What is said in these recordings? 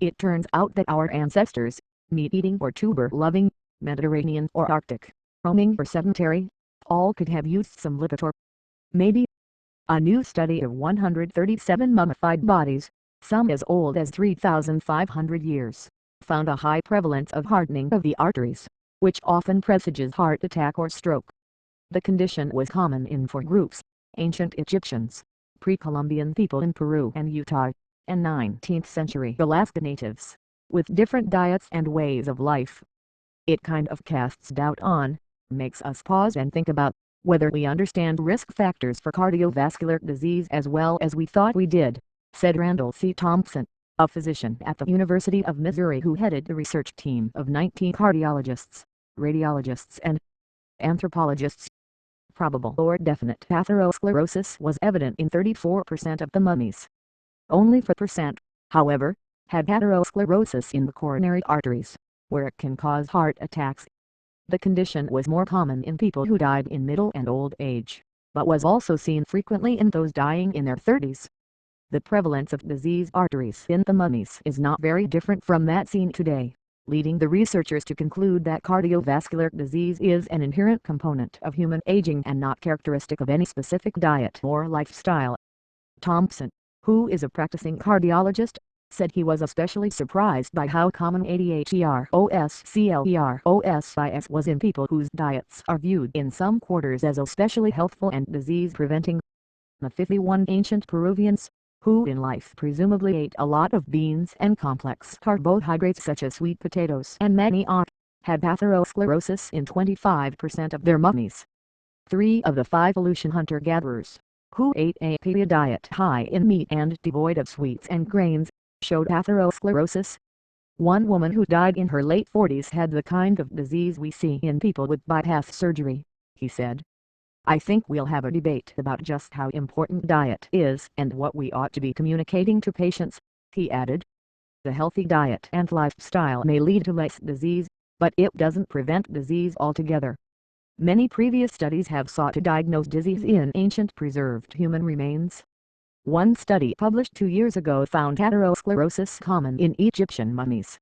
It turns out that our ancestors, meat-eating or tuber-loving, Mediterranean or Arctic, roaming or sedentary, all could have used some Lipitor. Maybe. A new study of 137 mummified bodies, some as old as 3,500 years, found a high prevalence of hardening of the arteries, which often presages heart attack or stroke. The condition was common in four groups: ancient Egyptians, pre-Columbian people in Peru and Utah, and 19th century Alaska natives, with different diets and ways of life. It kind of casts doubt on, makes us pause and think about, whether we understand risk factors for cardiovascular disease as well as we thought we did, said Randall C. Thompson, a physician at the University of Missouri who headed the research team of 19 cardiologists, radiologists and anthropologists. Probable or definite atherosclerosis was evident in 34% of the mummies. Only 4%, however, had atherosclerosis in the coronary arteries, where it can cause heart attacks. The condition was more common in people who died in middle and old age, but was also seen frequently in those dying in their 30s. The prevalence of diseased arteries in the mummies is not very different from that seen today, leading the researchers to conclude that cardiovascular disease is an inherent component of human aging and not characteristic of any specific diet or lifestyle. Thompson, who is a practicing cardiologist, said he was especially surprised by how common atherosclerosis was in people whose diets are viewed in some quarters as especially healthful and disease-preventing. The 51 ancient Peruvians, who in life presumably ate a lot of beans and complex carbohydrates such as sweet potatoes and manioc, had atherosclerosis in 25% of their mummies. 3 of the 5 Aleutian hunter-gatherers, who ate a paleo diet high in meat and devoid of sweets and grains, showed atherosclerosis. One woman who died in her late 40s had the kind of disease we see in people with bypass surgery, he said. I think we'll have a debate about just how important diet is and what we ought to be communicating to patients, he added. A healthy diet and lifestyle may lead to less disease, but it doesn't prevent disease altogether. Many previous studies have sought to diagnose disease in ancient preserved human remains. One study published 2 years ago found atherosclerosis common in Egyptian mummies.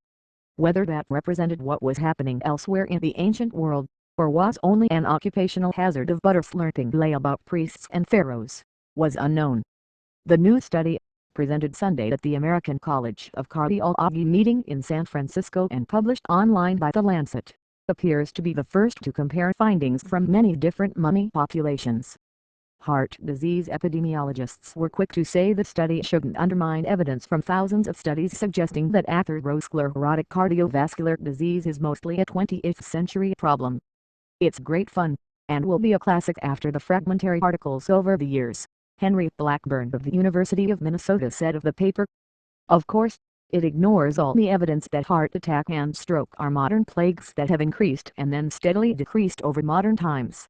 Whether that represented what was happening elsewhere in the ancient world, or was only an occupational hazard of butter slurping lay about priests and pharaohs, was unknown. The new study, presented Sunday at the American College of Cardiology meeting in San Francisco and published online by The Lancet, appears to be the first to compare findings from many different mummy populations. Heart disease epidemiologists were quick to say the study shouldn't undermine evidence from thousands of studies suggesting that atherosclerotic cardiovascular disease is mostly a 20th century problem. It's great fun, and will be a classic after the fragmentary articles over the years, Henry Blackburn of the University of Minnesota said of the paper. Of course, it ignores all the evidence that heart attack and stroke are modern plagues that have increased and then steadily decreased over modern times.